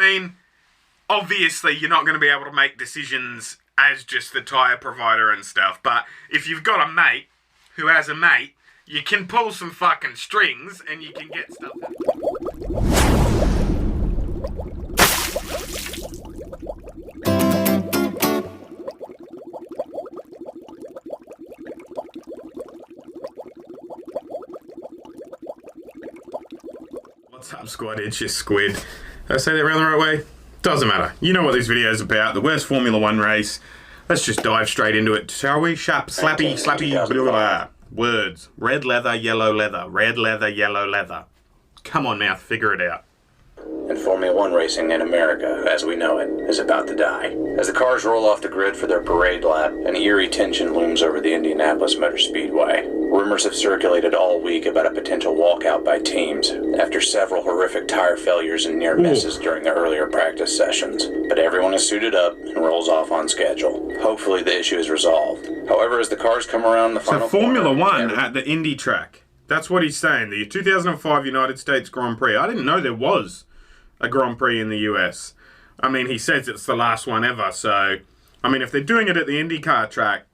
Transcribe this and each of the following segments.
mean, obviously you're not going to be able to make decisions as just the tyre provider and stuff, but if you've got a mate who has a mate, you can pull some fucking strings and you can get stuff. What's up, Squad? It's your Squid. Did I say that around the right way? Doesn't matter. You know what this video is about. The worst Formula 1 race. Let's just dive straight into it, shall we? Sharp, slappy, blah, blah, blah. Words. Red leather, yellow leather. Red leather, yellow leather. Come on, mouth. Figure it out. And Formula 1 racing in America, as we know it, is about to die. As the cars roll off the grid for their parade lap, an eerie tension looms over the Indianapolis Motor Speedway. Rumors have circulated all week about a potential walkout by teams after several horrific tire failures and near misses during the earlier practice sessions. But everyone is suited up and rolls off on schedule. Hopefully the issue is resolved. However, as the cars come around the final Formula 1 at the Indy track. That's what he's saying. The 2005 United States Grand Prix. I didn't know there was a Grand Prix in the US. I mean, he says it's the last one ever, so I mean, if they're doing it at the IndyCar track,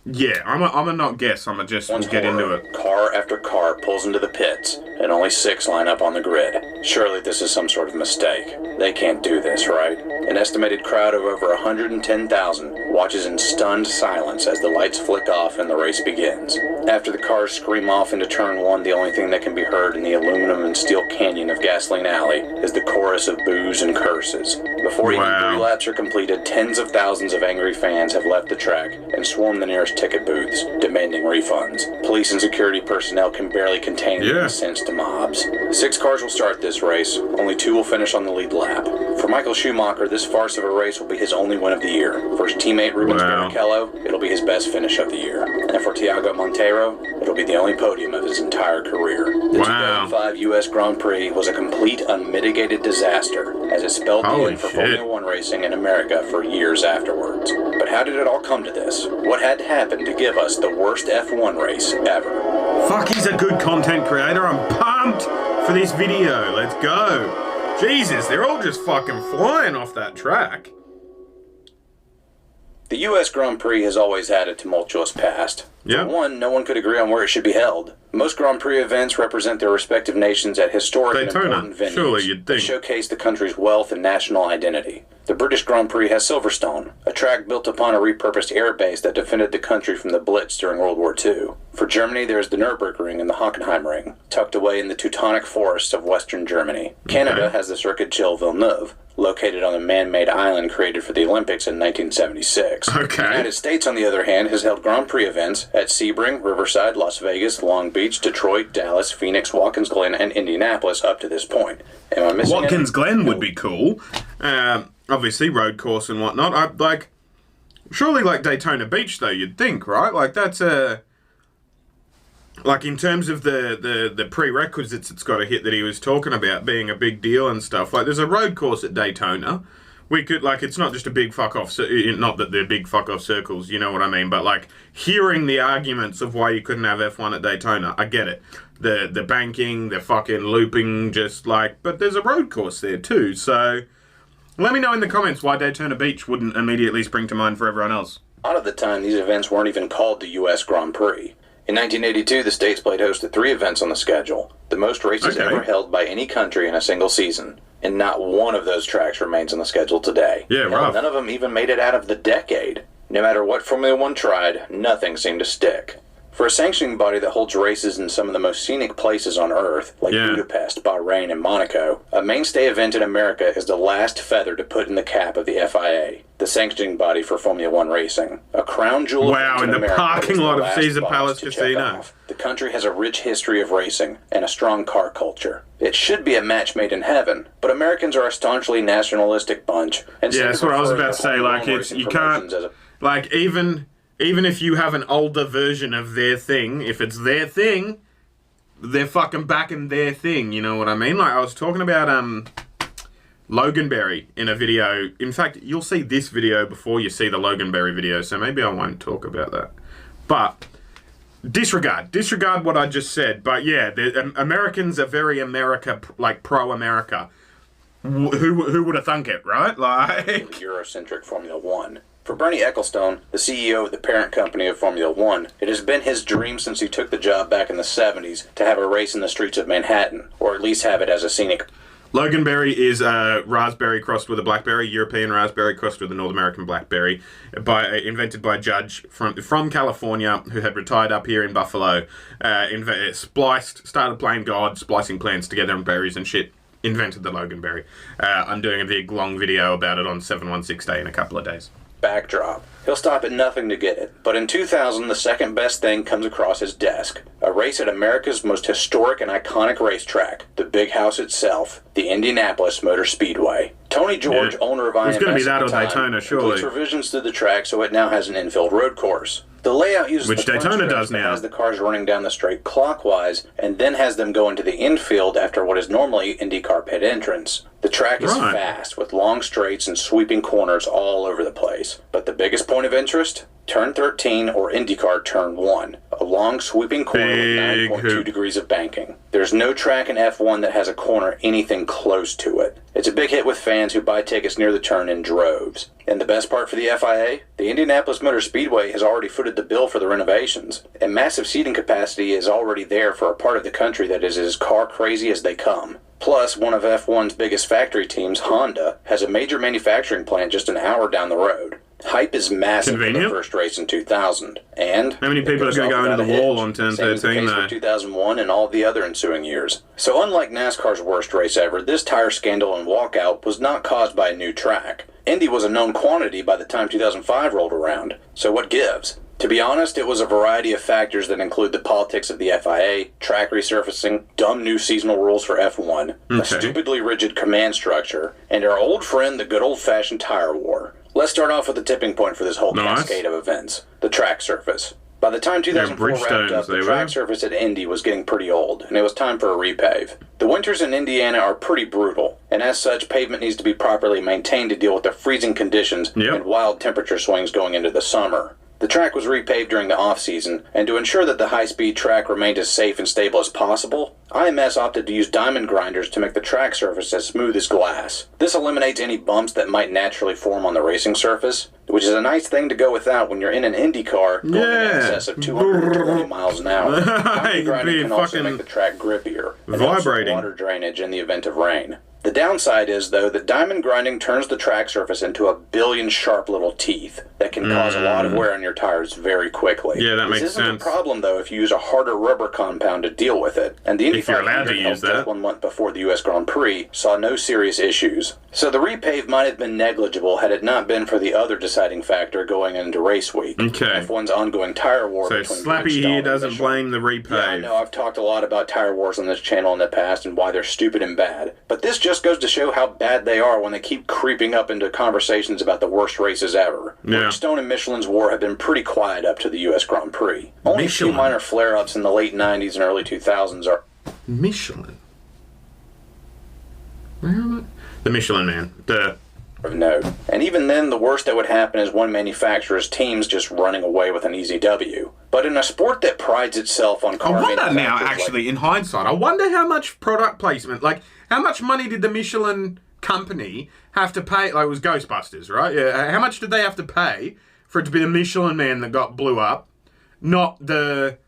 yeah, I'm a not guess. I'm a just get into it. Car after car pulls into the pits, and only 6 line up on the grid. Surely this is some sort of mistake. They can't do this, right? An estimated crowd of over 110,000 watches in stunned silence as the lights flick off and the race begins. After the cars scream off into turn 1, the only thing that can be heard in the aluminum and steel canyon of Gasoline Alley is the chorus of boos and curses. Before even 3 laps are completed, tens of thousands of angry fans have left the track and swarm the nearest ticket booths, demanding refunds. Police and security personnel can barely contain the incensed mobs. 6 cars will start this race. Only 2 will finish on the lead lap. For Michael Schumacher, this farce of a race will be his only win of the year. For his teammate Rubens Barrichello, it'll be his best finish of the year. And for Thiago Monteiro, it'll be the only podium of his entire career. The 2005 US Grand Prix was a complete unmitigated disaster, as it spelled the end for Formula 1 racing in America for years afterwards. But how did it all come to this? What had to happen to give us the worst F1 race ever? Fuck, he's a good content creator. I'm pumped for this video. Let's go. Jesus, they're all just fucking flying off that track. The US Grand Prix has always had a tumultuous past. For one, no one could agree on where it should be held. Most Grand Prix events represent their respective nations at historic and important venues surely you'd think, that showcase the country's wealth and national identity. The British Grand Prix has Silverstone, a track built upon a repurposed air base that defended the country from the Blitz during World War II. For Germany, there is the Nürburgring and the Hockenheimring, tucked away in the Teutonic forests of western Germany. Canada has the Circuit Gilles Villeneuve, located on a man-made island created for the Olympics in 1976. The United States, on the other hand, has held Grand Prix events at Sebring, Riverside, Las Vegas, Long Beach, Detroit, Dallas, Phoenix, Watkins Glen, and Indianapolis up to this point. Am I missing Watkins Glen would be cool. Obviously, road course and whatnot. Surely like Daytona Beach, though, you'd think, right? Like, that's a... Like, in terms of the prerequisites it's got to hit that he was talking about being a big deal and stuff, like, there's a road course at Daytona. We could, like, it's not just a big fuck-off... Not that they're big fuck-off circles, you know what I mean? But, like, hearing the arguments of why you couldn't have F1 at Daytona, I get it. The banking, the fucking looping, just, like... But there's a road course there, too, so... Let me know in the comments why Daytona Beach wouldn't immediately spring to mind for everyone else. A lot of the time, these events weren't even called the US Grand Prix. In 1982, the states played host to 3 events on the schedule, the most races ever held by any country in a single season, and not one of those tracks remains on the schedule today. None of them even made it out of the decade. No matter what Formula 1 tried, nothing seemed to stick. For a sanctioning body that holds races in some of the most scenic places on Earth, like Budapest, Bahrain, and Monaco, a mainstay event in America is the last feather to put in the cap of the FIA, the sanctioning body for Formula 1 racing. A crown jewel in the parking lot of Caesar Palace Casino. The country has a rich history of racing and a strong car culture. It should be a match made in heaven, but Americans are a staunchly nationalistic bunch. And that's what I was about to say. Like, you can't... Like, even if you have an older version of their thing, if it's their thing, they're fucking backing their thing, you know what I mean? Like, I was talking about Loganberry in a video. In fact, you'll see this video before you see the Loganberry video, so maybe I won't talk about that. But disregard what I just said. But yeah, Americans are very pro-America. who would have thunk it, right? Like Eurocentric Formula One. For Bernie Ecclestone, the CEO of the parent company of Formula One, it has been his dream since he took the job back in the 70s to have a race in the streets of Manhattan, or at least have it as a scenic. Loganberry is a raspberry crossed with a blackberry, European raspberry crossed with a North American blackberry, invented by a judge from California who had retired up here in Buffalo. Started playing God, splicing plants together and berries and shit. Invented the Loganberry. I'm doing a big long video about it on 716 Day in a couple of days. Backdrop. He'll stop at nothing to get it. But in 2000, the second best thing comes across his desk. A race at America's most historic and iconic racetrack, the big house itself, the Indianapolis Motor Speedway. Tony George, owner of IMS, it's going to be that at on the time, Daytona, surely. includes revisions to the track so it now has an infield road course. The layout uses Which the front Daytona stretch does that now. has the cars running down the straight clockwise, and then has them go into the infield after what is normally IndyCar pit entrance. The track is Right. fast, with long straights and sweeping corners all over the place. But the biggest point of interest? Turn 13, or IndyCar Turn 1. A long sweeping corner Big with 9.2 hoop. degrees of banking. There's no track in F1 that has a corner anything close to it. It's a big hit with fans who buy tickets near the turn in droves. And the best part for the FIA? The Indianapolis Motor Speedway has already footed the bill for the renovations, and massive seating capacity is already there for a part of the country that is as car crazy as they come. Plus, one of F1's biggest factory teams, Honda, has a major manufacturing plant just an hour down the road. Hype is massive for Convenient. the first race in 2000. And How many people are going to go into the wall on turn 13 though? though? 2001 and all the other ensuing years. So unlike NASCAR's worst race ever, this tire scandal and walkout was not caused by a new track. Indy was a known quantity by the time 2005 rolled around. So what gives? To be honest, it was a variety of factors that include the politics of the FIA, track resurfacing, dumb new seasonal rules for F1, a stupidly rigid command structure, and our old friend, the good old-fashioned tire war. Let's start off with the tipping point for this whole cascade of events, the track surface. By the time 2004 wrapped up, the track surface at Indy was getting pretty old, and it was time for a repave. The winters in Indiana are pretty brutal, and as such, pavement needs to be properly maintained to deal with the freezing conditions and wild temperature swings going into the summer. The track was repaved during the off-season, and to ensure that the high-speed track remained as safe and stable as possible, IMS opted to use diamond grinders to make the track surface as smooth as glass. This eliminates any bumps that might naturally form on the racing surface, which is a nice thing to go without when you're in an Indy car going in excess of 220 miles an hour. Diamond grinding can also make the track grippier and helps with water drainage in the event of rain. The downside is, though, that diamond grinding turns the track surface into a billion sharp little teeth that can cause a lot of wear on your tires very quickly. Yeah, that makes sense. This isn't sense. a problem, though, if you use a harder rubber compound to deal with it. And the Indy If you're allowed to 500 use held that. just 1 month before the US Grand Prix saw no serious issues. So the repave might have been negligible had it not been for the other deciding factor going into race week. Okay. F1's ongoing tire war So between Slappy Bridgestone here and doesn't Michelin. blame the repave. Yeah, I know I've talked a lot about tire wars on this channel in the past and why they're stupid and bad. But this just goes to show how bad they are when they keep creeping up into conversations about the worst races ever. Yeah. Bridgestone and Michelin's war have been pretty quiet up to the US Grand Prix. Only a few Michelin. minor flare-ups in the late 90s and early 2000s are... Michelin. Where am I? The Michelin Man. of note. And even then, the worst that would happen is one manufacturer's teams just running away with an easy W. But in a sport that prides itself on car I wonder now, manufacturers actually, in hindsight, I wonder how much product placement, like, how much money did the Michelin company have to pay? Like, it was Ghostbusters, right? Yeah. How much did they have to pay for it to be the Michelin Man that blew up, not the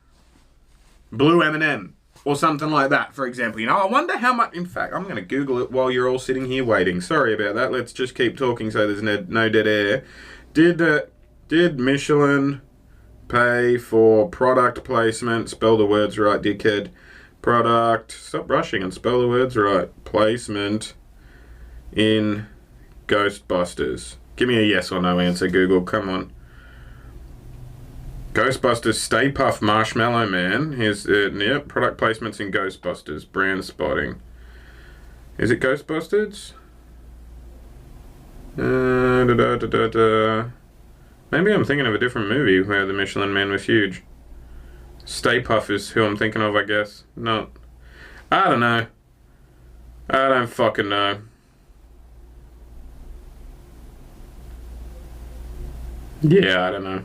blue M&M or something like that, for example? You know, I wonder how much. In fact, I'm going to Google it while you're all sitting here waiting. Sorry about that. Let's just keep talking so there's no dead air. Did Michelin pay for product placement? Spell the words right, dickhead. Product. Stop rushing and spell the words right. Placement in Ghostbusters. Give me a yes or no answer, Google. Come on. Ghostbusters Stay Puft Marshmallow Man. Here's product placements in Ghostbusters. Brand spotting. Is it Ghostbusters? Maybe I'm thinking of a different movie where the Michelin Man was huge. Stay Puft is who I'm thinking of, I guess. No. I don't know. I don't fucking know. Yeah, I don't know.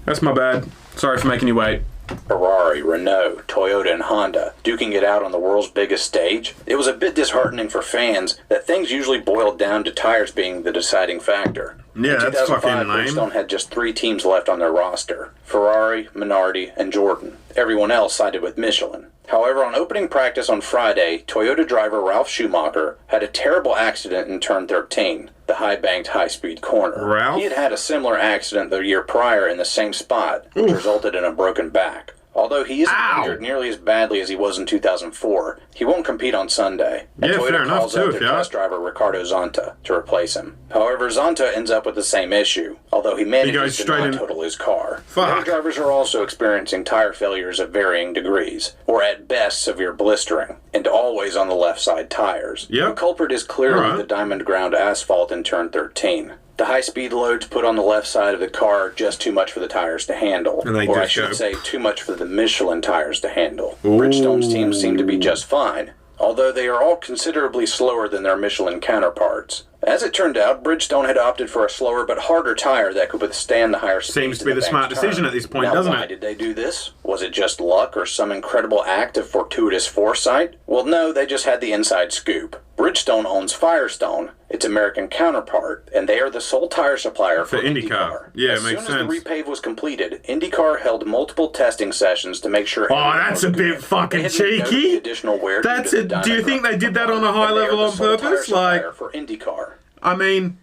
That's my bad. Sorry for making you wait. Ferrari, Renault, Toyota, and Honda duking it out on the world's biggest stage, it was a bit disheartening for fans that things usually boiled down to tires being the deciding factor. Yeah, In that's 2005, fucking lame. Bridgestone had just 3 teams left on their roster: Ferrari, Minardi, and Jordan. Everyone else sided with Michelin. However, on opening practice on Friday, Toyota driver Ralf Schumacher had a terrible accident in turn 13, the high-banked high-speed corner. Ralph? He had had a similar accident the year prior in the same spot, which resulted in a broken back. Although he isn't injured nearly as badly as he was in 2004, he won't compete on Sunday. And Yeah, Toyota fair enough calls too, out if their you test driver Ricardo Zonta to replace him. However, Zonta ends up with the same issue, although he manages to straight not in- total his car. Fuck. The other drivers are also experiencing tire failures of varying degrees, or at best severe blistering, and always on the left side tires. Yep. The culprit is clearly Alright. the diamond ground asphalt in turn 13. The high-speed loads put on the left side of the car are just too much for the tires to handle. And they or I just should go. say, too much for the Michelin tires to handle. Bridgestone's teams seem to be just fine, although they are all considerably slower than their Michelin counterparts. As it turned out, Bridgestone had opted for a slower but harder tire that could withstand the higher speeds. Seems to be of the smart banked decision turn. at this point, Now, doesn't why it? did they do this? Was it just luck or some incredible act of fortuitous foresight? Well, no, they just had the inside scoop. Bridgestone owns Firestone, its American counterpart, and they are the sole tire supplier for IndyCar. Yeah, as makes soon as sense. the repave was completed, IndyCar held multiple testing sessions to make sure. Oh, everything that's was a good. bit fucking They had noted the cheeky. additional wear due That's to a. the Do you think they did that on a high and they are level the on sole tire purpose? supplier Like, for IndyCar. I mean,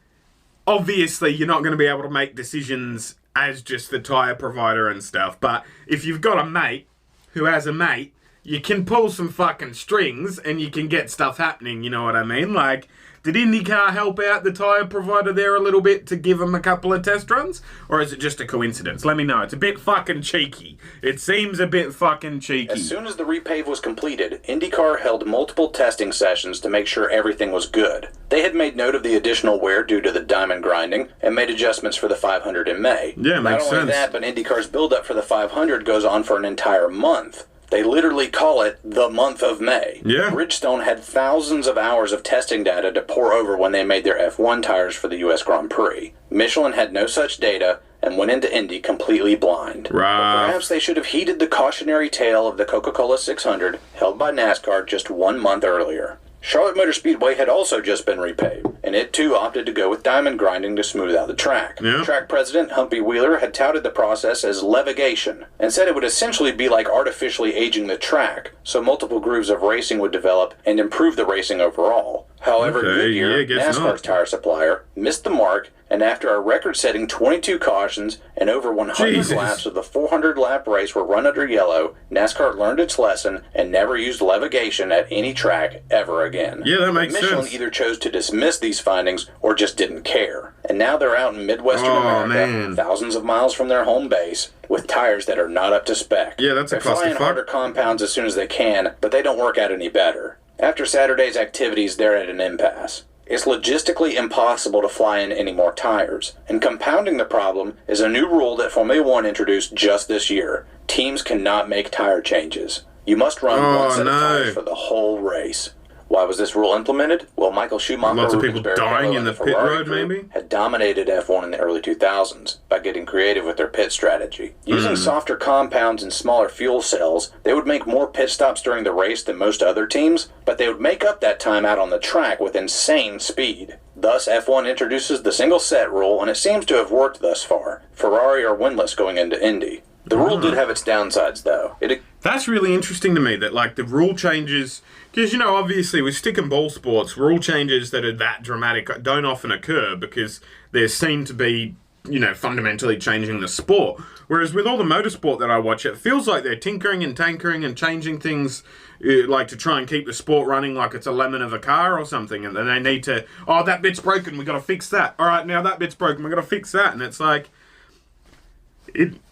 obviously you're not going to be able to make decisions as just the tire provider and stuff. But if you've got a mate who has a mate, you can pull some fucking strings and you can get stuff happening. You know what I mean? Like, did IndyCar help out the tire provider there a little bit to give them a couple of test runs? Or is it just a coincidence? Let me know. It's a bit fucking cheeky. It seems a bit fucking cheeky. As soon as the repave was completed, IndyCar held multiple testing sessions to make sure everything was good. They had made note of the additional wear due to the diamond grinding and made adjustments for the 500 in May. Yeah, makes Not only sense. that, but IndyCar's build-up for the 500 goes on for an entire month. They literally call it the month of May. Yeah. Bridgestone had thousands of hours of testing data to pour over when they made their F1 tires for the US Grand Prix. Michelin had no such data and went into Indy completely blind. Right. But perhaps they should have heeded the cautionary tale of the Coca-Cola 600 held by NASCAR just 1 month earlier. Charlotte Motor Speedway had also just been repaved, and it too opted to go with diamond grinding to smooth out the track. Yeah. Track president Humpy Wheeler had touted the process as levigation, and said it would essentially be like artificially aging the track, so multiple grooves of racing would develop and improve the racing overall. However, Okay, Goodyear, yeah, guess NASCAR's not. tire supplier, missed the mark, and after a record-setting 22 cautions and over 100 Jesus. laps of the 400-lap race were run under yellow, NASCAR learned its lesson and never used levigation at any track ever again. Yeah, that makes Michelin sense. either chose to dismiss these findings or just didn't care. And now they're out in Midwestern Oh, America, man. thousands of miles from their home base, with tires that are not up to spec. Yeah, that's a They fly in clusterfuck. harder compounds as soon as they can, but they don't work out any better. After Saturday's activities, they're at an impasse. It's logistically impossible to fly in any more tires. And compounding the problem is a new rule that Formula One introduced just this year. Teams cannot make tire changes. You must run one set of tires for the whole race. Why was this rule implemented? Well, Michael Schumacher, Lots of people Rubens dying Barrichello, in the and pit Ferrari road, crew maybe? had dominated F1 in the early 2000s by getting creative with their pit strategy. Using softer compounds and smaller fuel cells, they would make more pit stops during the race than most other teams, but they would make up that time out on the track with insane speed. Thus, F1 introduces the single set rule, and it seems to have worked thus far. Ferrari are winless going into Indy. The rule did have its downsides, though. That's really interesting to me that, like, the rule changes, because, you know, obviously with stick and ball sports, rule changes that are that dramatic don't often occur because they're seen to be, you know, fundamentally changing the sport. Whereas with all the motorsport that I watch, it feels like they're tinkering and tankering and changing things, like to try and keep the sport running like it's a lemon of a car or something. And then they need to, oh, that bit's broken, we got to fix that. All right, now that bit's broken, we got to fix that. And it's like,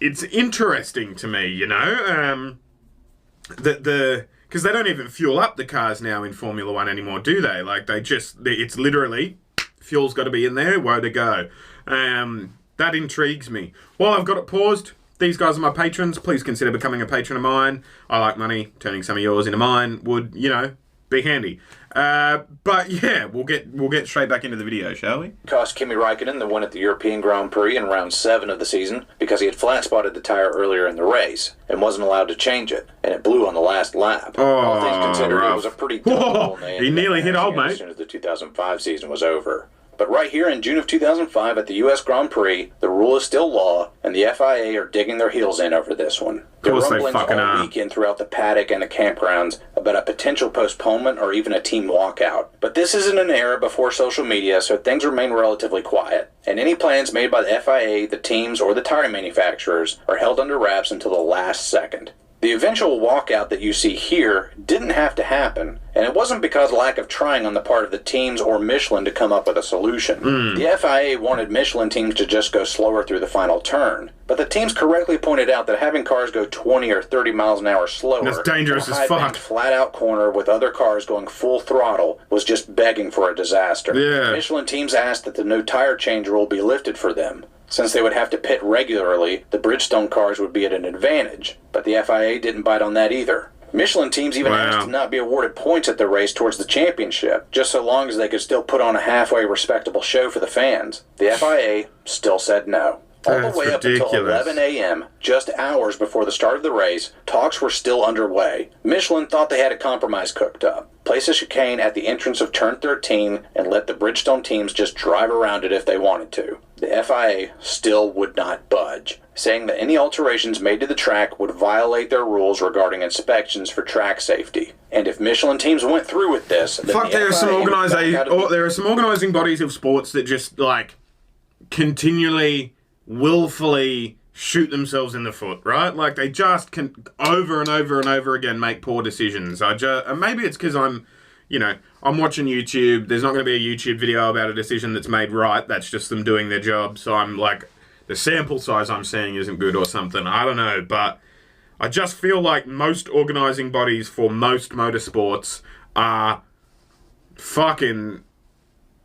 it's interesting to me, you know, because they don't even fuel up the cars now in Formula One anymore, do they? Like, it's literally, fuel's got to be in there, woe to go. That intrigues me. While I've got it paused, these guys are my patrons. Please consider becoming a patron of mine. I like money. Turning some of yours into mine would, you know, be handy. But yeah, we'll get straight back into the video, shall we? Cost Kimi Raikkonen the win at the European Grand Prix in round 7 of the season because he had flat spotted the tire earlier in the race and wasn't allowed to change it, and it blew on the last lap. All things considered, it was a pretty dumb he nearly hit old mate as soon as the 2005 season was over. But right here in June of 2005 at the US Grand Prix, the rule is still law, and the FIA are digging their heels in over this one. There were rumblings all weekend throughout the paddock and the campgrounds about a potential postponement or even a team walkout. But this isn't an era before social media, so things remain relatively quiet. And any plans made by the FIA, the teams, or the tire manufacturers are held under wraps until the last second. The eventual walkout that you see here didn't have to happen, and it wasn't because of lack of trying on the part of the teams or Michelin to come up with a solution. The FIA wanted Michelin teams to just go slower through the final turn, but the teams correctly pointed out that having cars go 20 or 30 miles an hour slower, that's dangerous as fuck, flat-out corner with other cars going full throttle was just begging for a disaster. Michelin teams asked that the no tire change rule be lifted for them. Since they would have to pit regularly, the Bridgestone cars would be at an advantage, but the FIA didn't bite on that either. Michelin teams even asked to not be awarded points at the race towards the championship, just so long as they could still put on a halfway respectable show for the fans. The FIA still said no. All the way up until 11 a.m., just hours before the start of the race, talks were still underway. Michelin thought they had a compromise cooked up. Place a chicane at the entrance of turn 13 and let the Bridgestone teams just drive around it if they wanted to. The FIA still would not budge, saying that any alterations made to the track would violate their rules regarding inspections for track safety. And if Michelin teams went through with this, then there are some organising bodies of sports that just like continually, willfully shoot themselves in the foot, right? Like they just can over and over and over again make poor decisions. And maybe it's because I'm watching YouTube. There's not going to be a YouTube video about a decision that's made right. That's just them doing their job. So I'm like, the sample size I'm seeing isn't good or something. I don't know, but I just feel like most organising bodies for most motorsports are fucking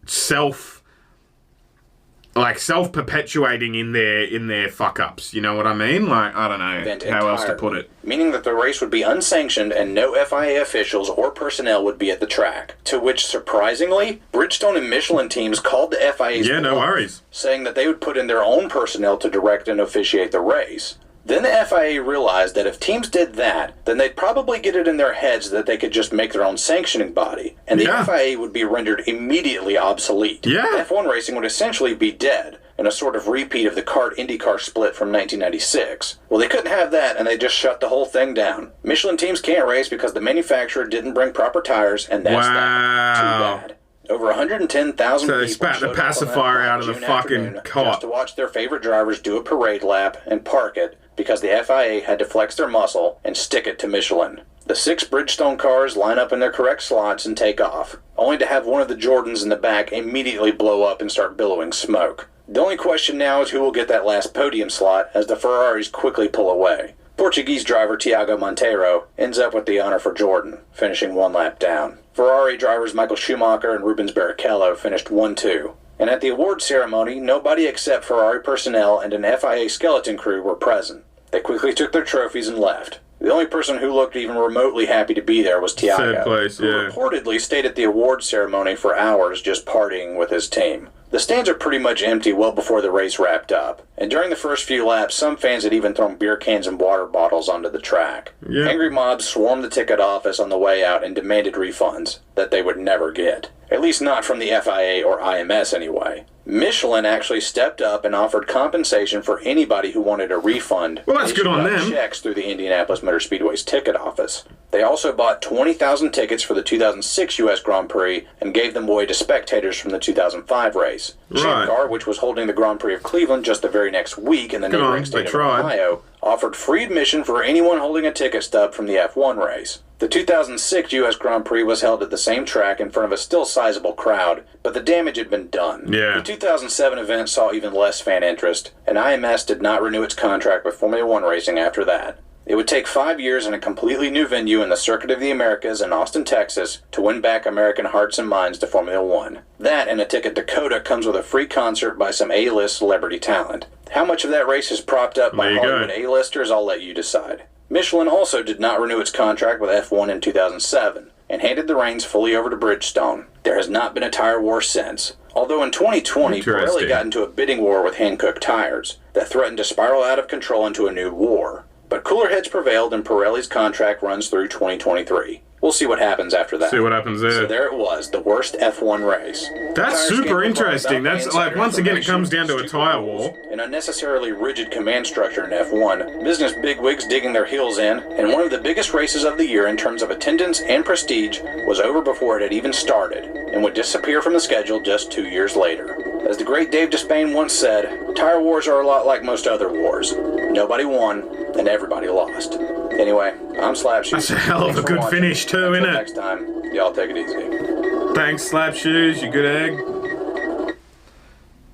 self-perpetuating in their fuck-ups. You know what I mean? Like, I don't know how else to put it. Meaning that the race would be unsanctioned and no FIA officials or personnel would be at the track. To which, surprisingly, Bridgestone and Michelin teams called the FIA's bluff, saying that they would put in their own personnel to direct and officiate the race. Then the FIA realized that if teams did that, then they'd probably get it in their heads that they could just make their own sanctioning body, and the FIA would be rendered immediately obsolete. F1 racing would essentially be dead, in a sort of repeat of the kart-IndyCar split from 1996. Well, they couldn't have that, and they just shut the whole thing down. Michelin teams can't race because the manufacturer didn't bring proper tires, and that's that. Too bad. Over 110,000 people spat the pacifier out of the fucking cot just to watch their favorite drivers do a parade lap and park it because the FIA had to flex their muscle and stick it to Michelin. The 6 Bridgestone cars line up in their correct slots and take off, only to have one of the Jordans in the back immediately blow up and start billowing smoke. The only question now is who will get that last podium slot as the Ferraris quickly pull away. Portuguese driver Tiago Monteiro ends up with the honor for Jordan, finishing 1 lap down. Ferrari drivers Michael Schumacher and Rubens Barrichello finished 1-2. And at the award ceremony, nobody except Ferrari personnel and an FIA skeleton crew were present. They quickly took their trophies and left. The only person who looked even remotely happy to be there was Tiago, who reportedly stayed at the award ceremony for hours just partying with his team. The stands are pretty much empty well before the race wrapped up, and during the first few laps, some fans had even thrown beer cans and water bottles onto the track. Angry mobs swarmed the ticket office on the way out and demanded refunds that they would never get. At least not from the FIA or IMS anyway. Michelin actually stepped up and offered compensation for anybody who wanted a refund. Well, that's good on them. Checks through the Indianapolis Motor Speedway's ticket office. They also bought 20,000 tickets for the 2006 US Grand Prix and gave them away to spectators from the 2005 race. Shannon, which was holding the Grand Prix of Cleveland just the very next week in the neighboring state of Ohio, offered free admission for anyone holding a ticket stub from the F1 race. The 2006 US Grand Prix was held at the same track in front of a still sizable crowd, but the damage had been done. The 2007 event saw even less fan interest, and IMS did not renew its contract with Formula One racing after that. It would take 5 years and a completely new venue in the Circuit of the Americas in Austin, Texas, to win back American hearts and minds to Formula One. That and a ticket to Coda comes with a free concert by some A-list celebrity talent. How much of that race is propped up by Hollywood A-listers, I'll let you decide. Michelin also did not renew its contract with F1 in 2007. and handed the reins fully over to Bridgestone. There has not been a tire war since. Although in 2020, Pirelli got into a bidding war with Hankook tires that threatened to spiral out of control into a new war. But cooler heads prevailed and Pirelli's contract runs through 2023. We'll see what happens after that. See what happens there. So there it was, the worst F1 race. That's super interesting. That's like, once again, it comes down to a tire war. An unnecessarily rigid command structure in F1, business bigwigs digging their heels in, and one of the biggest races of the year in terms of attendance and prestige was over before it had even started, and would disappear from the schedule just 2 years later. As the great Dave Despain once said, tire wars are a lot like most other wars. Nobody won, and everybody lost. Anyway, I'm Slapshoes. That's a hell of a good finish too, isn't it? Next time, y'all take it easy. Thanks, Slapshoes, you good egg.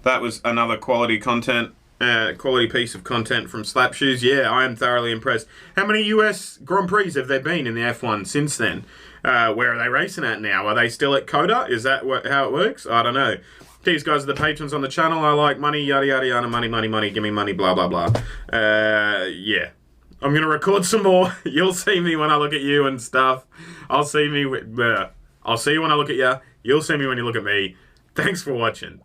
That was another quality piece of content from Slapshoes. Yeah, I am thoroughly impressed. How many US Grand Prix have there been in the F1 since then? Where are they racing at now? Are they still at Coda? Is that how it works? I don't know. These guys are the patrons on the channel. I like money, yada, yada, yada, money, money, money, give me money, blah, blah, blah. Yeah. I'm going to record some more. You'll see me when I look at you and stuff. I'll see you when I look at you. You'll see me when you look at me. Thanks for watching.